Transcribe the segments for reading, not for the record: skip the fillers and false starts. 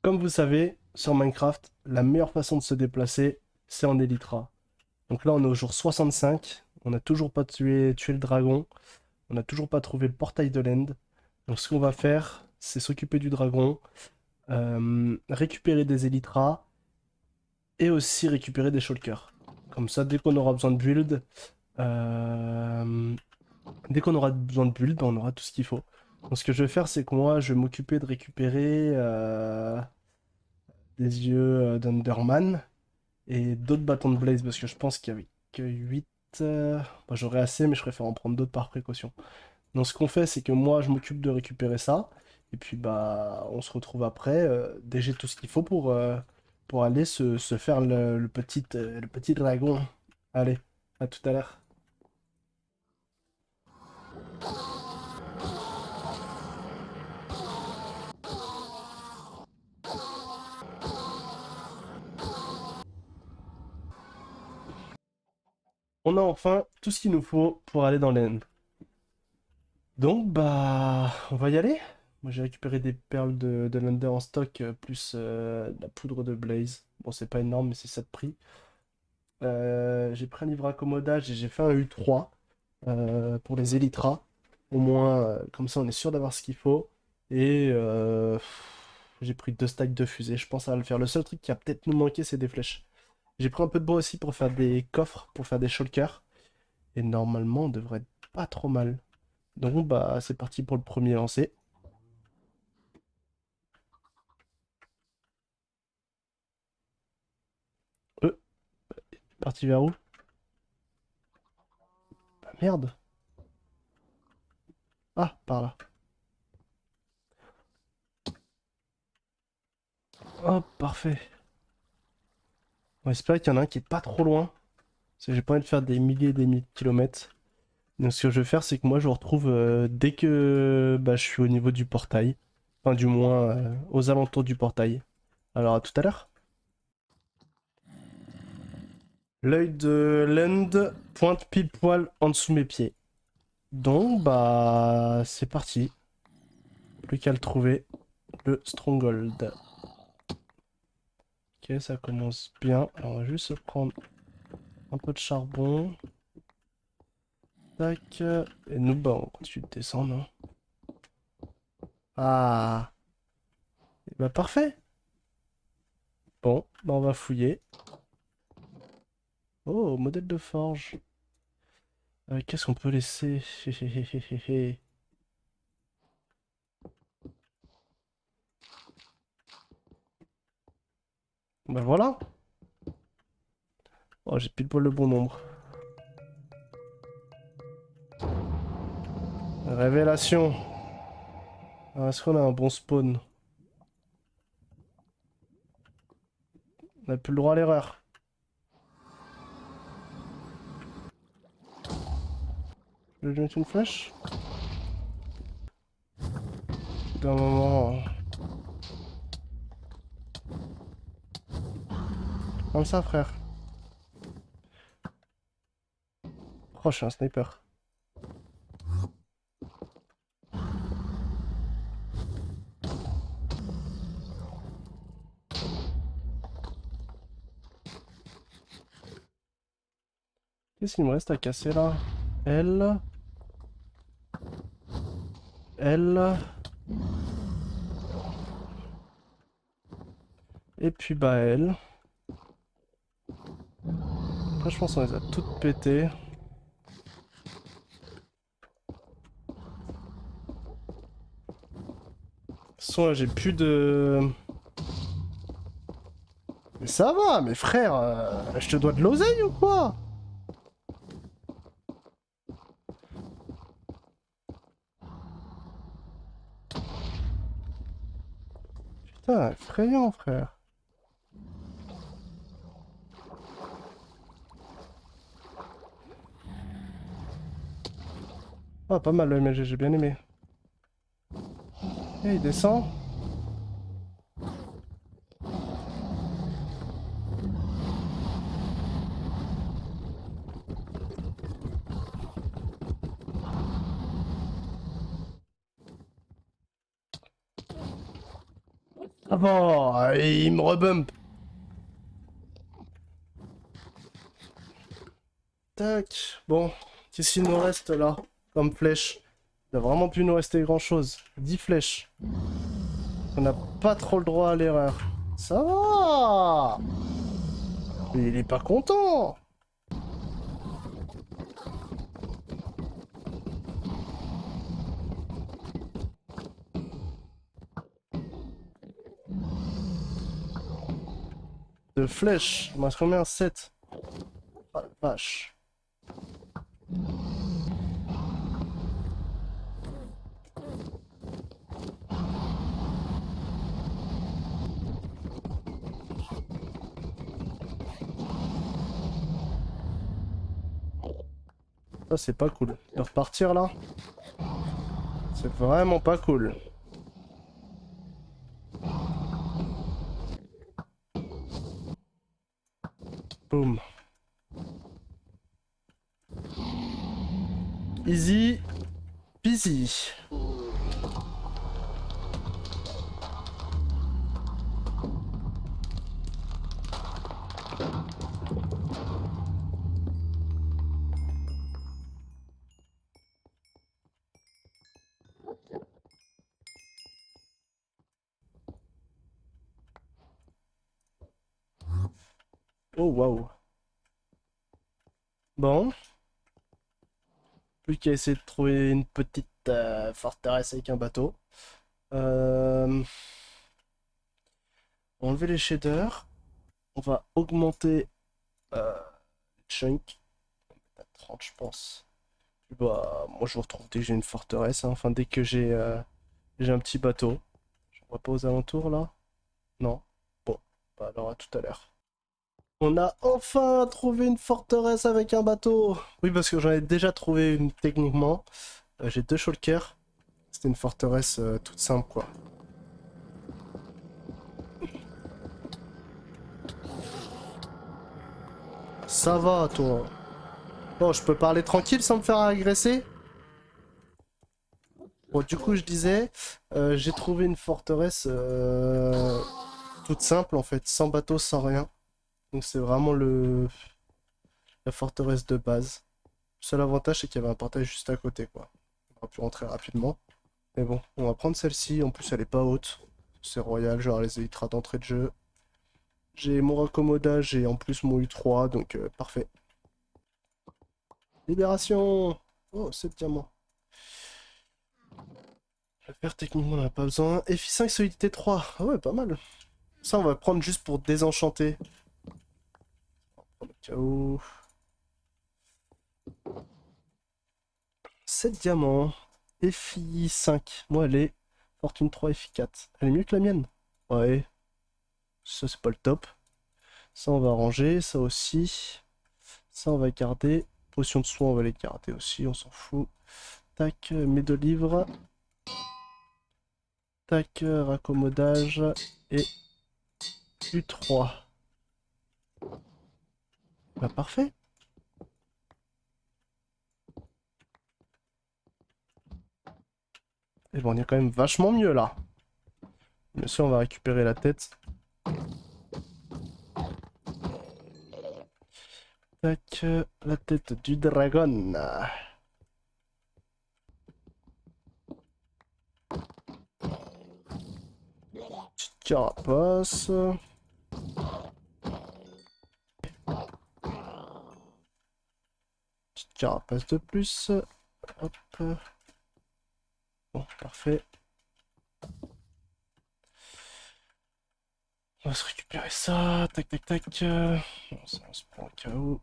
Comme vous savez, sur Minecraft, la meilleure façon de se déplacer, c'est en Elytra. Donc là, on est au jour 65. On n'a toujours pas tué le dragon. On n'a toujours pas trouvé le portail de l'End. Donc ce qu'on va faire, c'est s'occuper du dragon, récupérer des Elytras et aussi récupérer des shulkers. Comme ça, dès qu'on aura besoin de build, euh, ben, on aura tout ce qu'il faut. Donc ce que je vais faire, c'est que moi, je vais m'occuper de récupérer des yeux d'Underman et d'autres bâtons de Blaze parce que je pense qu'il y avait que 8. Bah, j'aurais assez, mais je préfère en prendre d'autres par précaution. Donc ce qu'on fait, c'est que moi je m'occupe de récupérer ça. Et puis bah on se retrouve après. Dès que j'ai tout ce qu'il faut pour aller se faire le petit dragon. Allez, à tout à l'heure. On a enfin tout ce qu'il nous faut pour aller dans l'end. Donc bah on va y aller. Moi j'ai récupéré des perles de l'Under en stock, plus de la poudre de Blaze. Bon c'est pas énorme mais c'est ça de prix. J'ai pris un livre accommodage et j'ai fait un U3 pour les Elytras. Au moins comme ça on est sûr d'avoir ce qu'il faut. Et j'ai pris 2 stacks de fusées, je pense que ça va le faire. Le seul truc qui a peut-être nous manquer c'est des flèches. J'ai pris un peu de bois aussi pour faire des coffres, pour faire des shulkers. Et normalement on devrait être pas trop mal. Donc bah c'est parti pour le premier lancer. Euh, Parti vers où? Bah, merde. Ah, par là. Hop, parfait. On espère qu'il y en a un qui est pas trop loin. Parce que j'ai pas envie de faire des milliers et des milliers de kilomètres. Donc ce que je vais faire, c'est que moi je vous retrouve dès que bah, je suis au niveau du portail. Enfin du moins aux alentours du portail. Alors à tout à l'heure. L'œil de l'end pointe pile poil en dessous de mes pieds. Donc bah c'est parti. Plus qu'à le trouver. Le stronghold. Ok, ça commence bien. Alors, on va juste se prendre un peu de charbon. Tac. Et nous, bah, on continue de descendre, hein. Ah. Et bah, parfait. Bon, bah, on va fouiller. Oh, modèle de forge. Qu'est-ce qu'on peut laisser? Bah voilà. Oh, j'ai pile poil le bon nombre. Révélation. Alors, est-ce qu'on a un bon spawn? On n'a plus le droit à l'erreur. Je vais lui mettre une flèche? D'un moment. Comme ça, frère. Oh, je suis un sniper. Qu'est-ce qu'il me reste à casser là? L. L. Et puis bah L. Après, je pense qu'on les a toutes pétées. De toute façon, là, j'ai plus de... Mais ça va, mes frères, je te dois de l'oseille ou quoi? Putain, effrayant, frère. Ah, pas mal le MLG, j'ai bien aimé. Et il descend. Ah bon, il me rebump. Tac. Bon, qu'est-ce qu'il nous reste là comme flèche? Il va vraiment plus nous rester grand chose. 10 flèches. On n'a pas trop le droit à l'erreur. Ça va. Il est pas content. De flèches. Il me reste combien? 7. Ah la vache. Ça c'est pas cool. De repartir là, c'est vraiment pas cool. Boum. Easy peasy. Oh waouh. Bon. Plus qu'à essayer de trouver une petite forteresse avec un bateau. Euh... Enlever les shaders. On va augmenter chunk. À 30 je pense. Bah, moi je vous retrouve dès que j'ai une forteresse, hein. Enfin dès que j'ai un petit bateau. Je vois pas aux alentours là? Non. Bon, bah alors à tout à l'heure. On a enfin trouvé une forteresse avec un bateau. Oui, parce que j'en ai déjà trouvé une techniquement. J'ai 2 shulkers. C'était une forteresse toute simple quoi. Ça va toi. Bon, je peux parler tranquille sans me faire agresser? Bon, du coup, je disais, j'ai trouvé une forteresse toute simple en fait, sans bateau, sans rien. Donc c'est vraiment la forteresse de base. Le seul avantage, c'est qu'il y avait un portail juste à côté, quoi. On a pu rentrer rapidement. Mais bon, on va prendre celle-ci. En plus, elle est pas haute. C'est royal, genre les élytras d'entrée de jeu. J'ai mon raccommodage et en plus mon U3, donc parfait. Libération! Oh, 7 diamants. Le fer, techniquement, on en a pas besoin. FI5, solidité 3. Ah ouais, pas mal. Ça, on va prendre juste pour désenchanter. Au cas où. 7 diamants. FI5. Moi, elle est Fortune 3, FI4. Elle est mieux que la mienne. Ouais. Ça, c'est pas le top. Ça, on va ranger. Ça aussi. Ça, on va garder. Potion de soin, on va les garder aussi. On s'en fout. Tac. Mes 2 livres. Tac. Raccommodage. Et U3. Bah, parfait. Et bon, on est quand même vachement mieux là. Bien sûr, on va récupérer la tête. Tac, la tête du dragon. Petite carapace. Petite carapace de plus. Hop. Bon, parfait. On va se récupérer ça. Tac, tac, tac. Bon, ça, on se prend au cas où.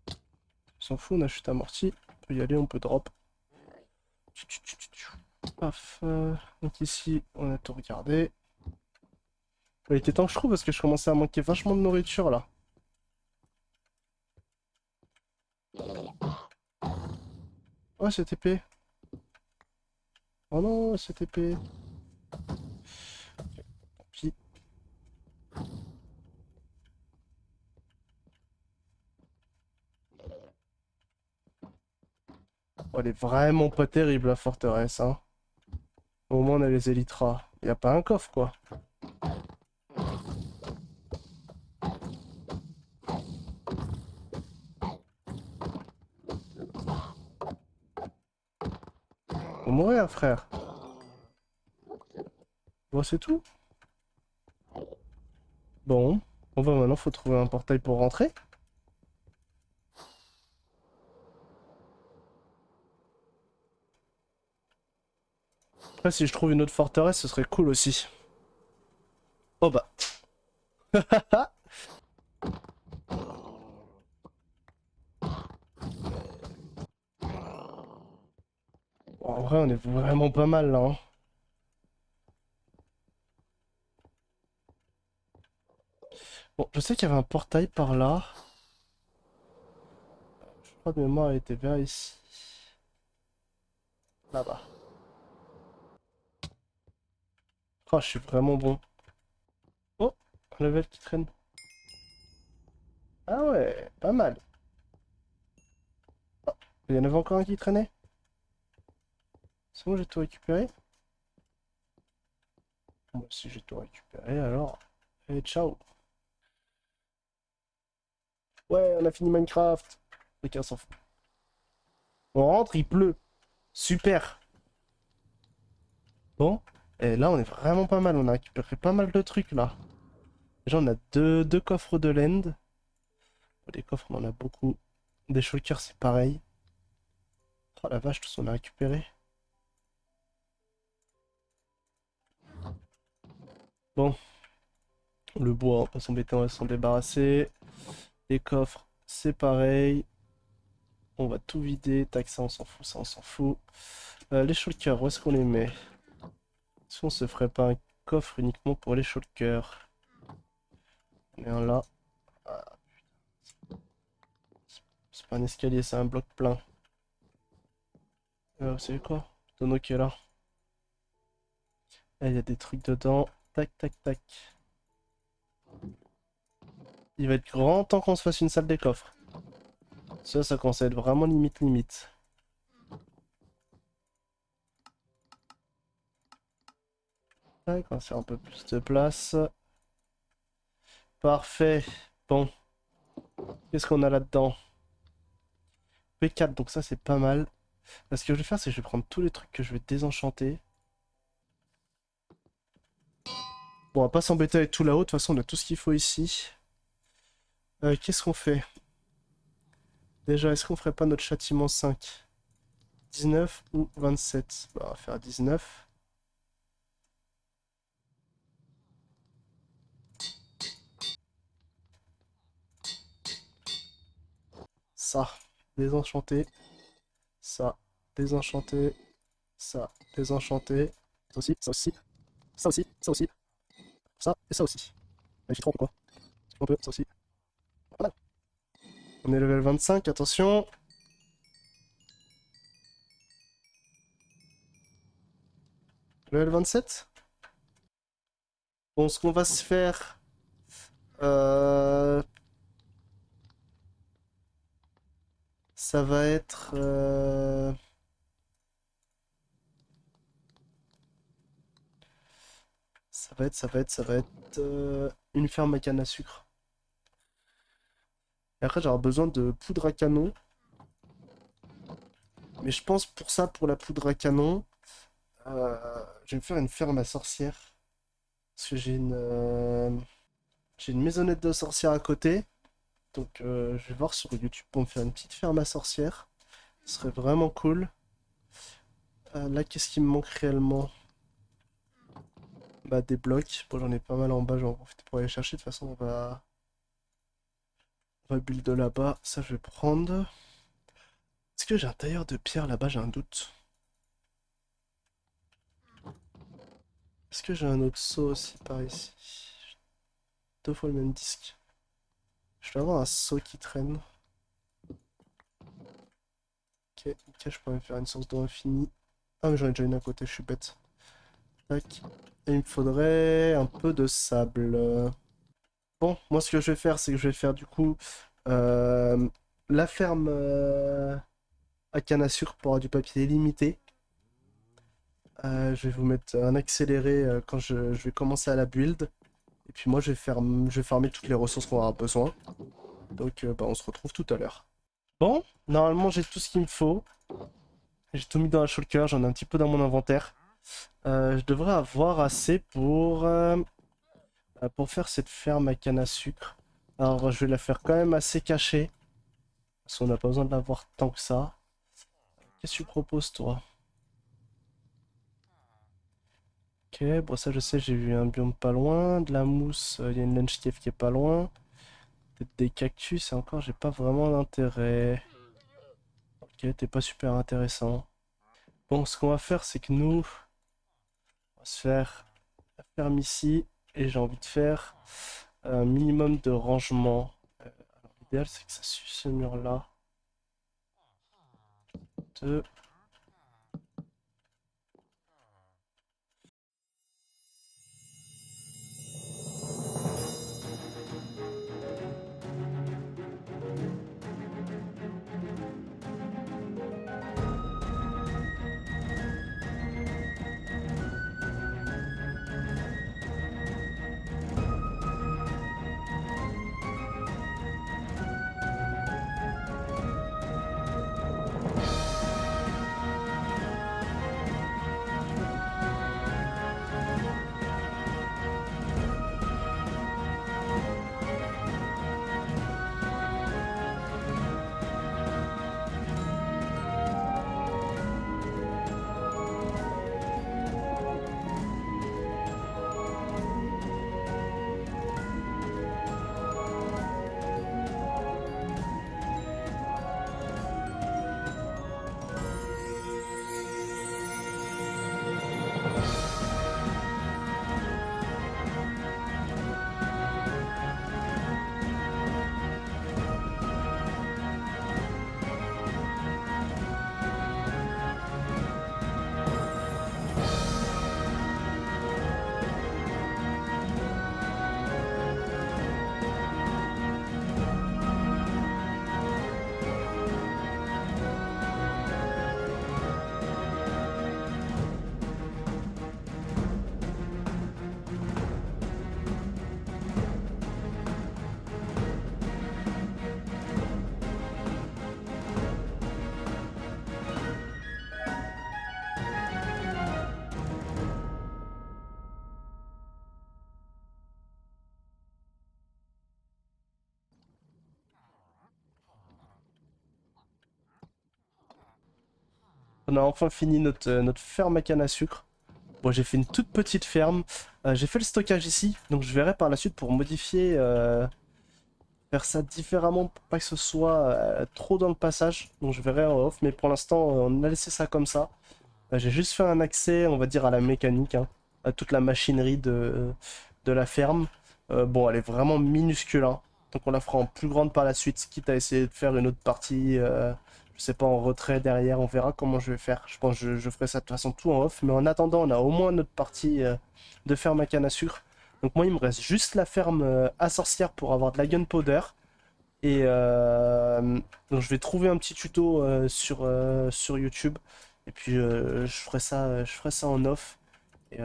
On s'en fout, on a chute amortie. On peut y aller, on peut drop. Paf. Donc ici, on a tout regardé. Il était temps que je trouve parce que je commençais à manquer vachement de nourriture là. Oh, cette épée. Oh non, cette épée. Tant pis. Oh, elle est vraiment pas terrible la forteresse, hein. Au moins on a les élytras. Y a pas un coffre quoi. Faut mourir frère. Bon c'est tout. Bon. Bon bah maintenant faut trouver un portail pour rentrer. Après si je trouve une autre forteresse ce serait cool aussi. Oh bah. En vrai on est vraiment pas mal là, hein. Bon je sais qu'il y avait un portail par là. Je crois de mémoire elle était vers ici. Là-bas. Oh je suis vraiment bon. Oh, un level qui traîne. Ah ouais, pas mal. Oh, il y en avait encore un qui traînait. C'est bon, j'ai tout récupéré. Bon, si j'ai tout récupéré, alors... Et ciao. Ouais, on a fini Minecraft. Ok, on s'en fout. On rentre, il pleut. Super. Bon. Et là, on est vraiment pas mal. On a récupéré pas mal de trucs, là. Déjà, on a deux coffres de land. Des coffres, on en a beaucoup. Des shulkers, c'est pareil. Oh la vache, tout ça, on a récupéré. Bon. Le bois, on va pas s'embêter, on va s'en débarrasser. Les coffres, c'est pareil. On va tout vider. Tac, ça, on s'en fout, ça, on s'en fout. Les shulkers, où est-ce qu'on les met? Est-ce qu'on se ferait pas un coffre uniquement pour les shulkers? On met un là. Ah, c'est pas un escalier, c'est un bloc plein. Vous savez quoi? Tonneau qui est là. Ah, il y a des trucs dedans. Tac, tac, tac. Il va être grand temps qu'on se fasse une salle des coffres. Ça commence à être vraiment limite, limite. Tac, on va faire un peu plus de place. Parfait. Bon. Qu'est-ce qu'on a là-dedans? P4, donc ça c'est pas mal. Ce que je vais faire, c'est que je vais prendre tous les trucs que je vais désenchanter. Bon, on va pas s'embêter avec tout là-haut, de toute façon on a tout ce qu'il faut ici. Qu'est-ce qu'on fait? Déjà, est-ce qu'on ferait pas notre châtiment 5? 19 ou 27? Bah, on va faire 19. Ça, désenchanté. Ça, désenchanté. Ça, désenchanté. Ça aussi, ça aussi. Ça aussi, ça aussi. Ça et ça aussi. Il fait trop quoi? Un peu, ça aussi. Voilà. On est level 25, attention. Level 27. Bon, ce qu'on va se faire... euh, ça va être... ça va être une ferme à canne à sucre. Et après, j'aurai besoin de poudre à canon. Mais je pense pour ça, pour la poudre à canon, je vais me faire une ferme à sorcières. Parce que j'ai une maisonnette de sorcières à côté. Donc je vais voir sur YouTube pour me faire une petite ferme à sorcières. Ce serait vraiment cool. Là, qu'est-ce qui me manque réellement? Bah, des blocs. Bon, j'en ai pas mal en bas, je vais en profiter pour aller chercher. De toute façon, on va build là-bas. Ça, je vais prendre. Est-ce que j'ai un tailleur de pierre là-bas? J'ai un doute. Est-ce que j'ai un autre seau aussi par ici? Deux fois le même disque. Je dois avoir un seau qui traîne. Ok, ok, je pourrais me faire une source d'eau infinie. Ah, mais j'en ai déjà une à côté, je suis bête. Tac. Et il me faudrait un peu de sable. Bon, moi ce que je vais faire, c'est que je vais faire du coup euh, la ferme à canne à sucre pour avoir du papier illimité. Je vais vous mettre un accéléré quand je vais commencer à la build. Et puis moi, je vais farmer toutes les ressources qu'on aura besoin. Donc, bah, on se retrouve tout à l'heure. Bon, normalement, j'ai tout ce qu'il me faut. J'ai tout mis dans la shulker, j'en ai un petit peu dans mon inventaire. Je devrais avoir assez pour faire cette ferme à canne à sucre. Alors, je vais la faire quand même assez cachée. Parce qu'on n'a pas besoin de l'avoir tant que ça. Qu'est-ce que tu proposes, toi? Ok, bon ça je sais, j'ai vu un biome pas loin. De la mousse, il y a une lunch cave qui est pas loin. Peut-être des cactus, et encore, j'ai pas vraiment d'intérêt. Ok, t'es pas super intéressant. Bon, ce qu'on va faire, c'est que nous, on va se faire la ferme ici. Et j'ai envie de faire un minimum de rangement. Alors, l'idéal, c'est que ça suive ce mur-là. Deux. On a enfin fini notre ferme à canne à sucre. Bon, j'ai fait une toute petite ferme. J'ai fait le stockage ici, donc je verrai par la suite pour modifier, faire ça différemment pour pas que ce soit trop dans le passage. Donc je verrai en off, mais pour l'instant, on a laissé ça comme ça. J'ai juste fait un accès, on va dire, à la mécanique, hein, à toute la machinerie de la ferme. Bon, elle est vraiment minuscule, hein. Donc on la fera en plus grande par la suite, quitte à essayer de faire une autre partie, je sais pas, en retrait derrière, on verra comment je vais faire. Je pense que je ferai ça de toute façon tout en off, mais en attendant, on a au moins notre partie de ferme à canne à sucre. Donc moi, il me reste juste la ferme à sorcière pour avoir de la gunpowder. Et donc je vais trouver un petit tuto sur YouTube. Et puis je ferai ça en off. Et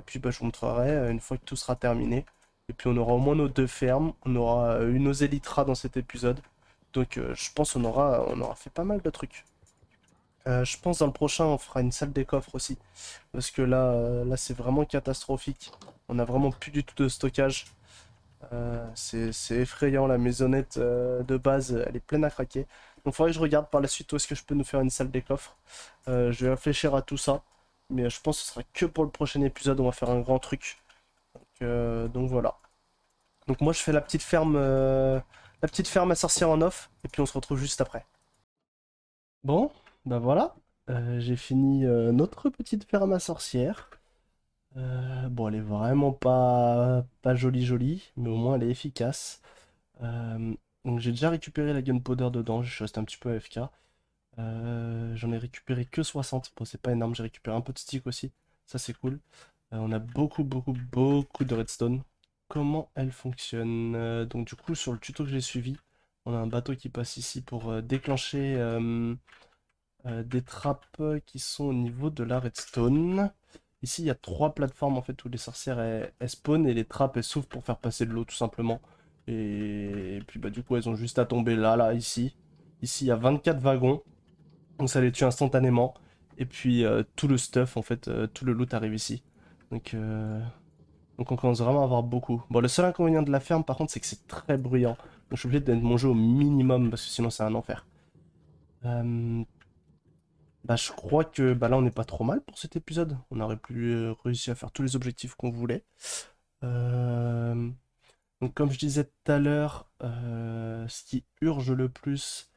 puis bah, je vous montrerai une fois que tout sera terminé. Et puis on aura au moins nos deux fermes. On aura eu nos élytras dans cet épisode. Donc je pense on aura fait pas mal de trucs. Je pense dans le prochain on fera une salle des coffres aussi. Parce que là c'est vraiment catastrophique. On a vraiment plus du tout de stockage. C'est effrayant, la maisonnette de base, elle est pleine à craquer. Donc il faudrait que je regarde par la suite où est-ce que je peux nous faire une salle des coffres. Je vais réfléchir à tout ça, mais je pense que ce sera que pour le prochain épisode, on va faire un grand truc. Donc voilà. Donc moi je fais la petite ferme à sorcière en off, et puis on se retrouve juste après. Bon, bah voilà. J'ai fini notre petite ferme à sorcière. Bon, elle est vraiment pas jolie jolie, mais au moins elle est efficace. Donc j'ai déjà récupéré la gunpowder dedans, je suis resté un petit peu AFK. J'en ai récupéré que 60, bon c'est pas énorme, j'ai récupéré un peu de stick aussi, ça c'est cool. On a beaucoup de redstone. Comment elle fonctionne? Donc du coup sur le tuto que j'ai suivi, on a un bateau qui passe ici pour déclencher des trappes qui sont au niveau de la redstone. Ici, il y a 3 plateformes en fait où les sorcières elles spawnent et les trappes elles s'ouvrent pour faire passer de l'eau tout simplement. Et puis bah du coup elles ont juste à tomber là, ici. Ici, il y a 24 wagons, donc ça les tue instantanément. Et puis tout le stuff en fait, tout le loot arrive ici. Donc, euh, donc on commence vraiment à avoir beaucoup. Bon, le seul inconvénient de la ferme par contre c'est que c'est très bruyant. Donc je suis obligé d'être mon jeu au minimum parce que sinon c'est un enfer. Euh, Bah, je crois que bah, là, on n'est pas trop mal pour cet épisode. On aurait pu réussir à faire tous les objectifs qu'on voulait. Euh, Donc, comme je disais tout à l'heure, ce qui urge le plus,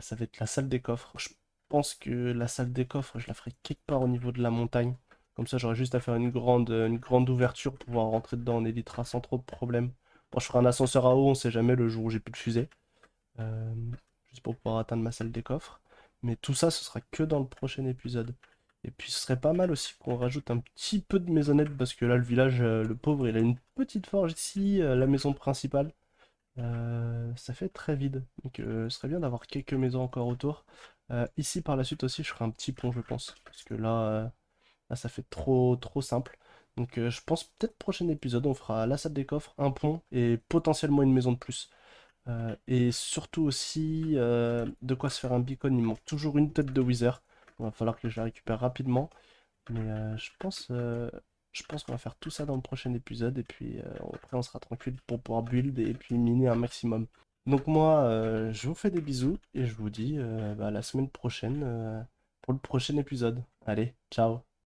ça va être la salle des coffres. Je pense que la salle des coffres, je la ferai quelque part au niveau de la montagne. Comme ça, j'aurai juste à faire une grande ouverture pour pouvoir rentrer dedans en Elytra sans trop de problèmes. Bon, je ferai un ascenseur à eau, on sait jamais le jour où j'ai plus de fusée. euh, Juste pour pouvoir atteindre ma salle des coffres. Mais tout ça, ce sera que dans le prochain épisode. Et puis ce serait pas mal aussi qu'on rajoute un petit peu de maisonnette parce que là, le village, le pauvre, il a une petite forge ici, la maison principale. Ça fait très vide. Donc ce serait bien d'avoir quelques maisons encore autour. Ici, par la suite aussi, je ferai un petit pont, je pense. Parce que là ça fait trop simple. Donc je pense peut-être prochain épisode, on fera la salle des coffres, un pont et potentiellement une maison de plus. Et surtout aussi, de quoi se faire un beacon, il manque toujours une tête de Wither. Il va falloir que je la récupère rapidement. Mais je pense qu'on va faire tout ça dans le prochain épisode. Et puis après, on sera tranquille pour pouvoir build et puis miner un maximum. Donc moi, je vous fais des bisous et je vous dis bah, à la semaine prochaine pour le prochain épisode. Allez, ciao!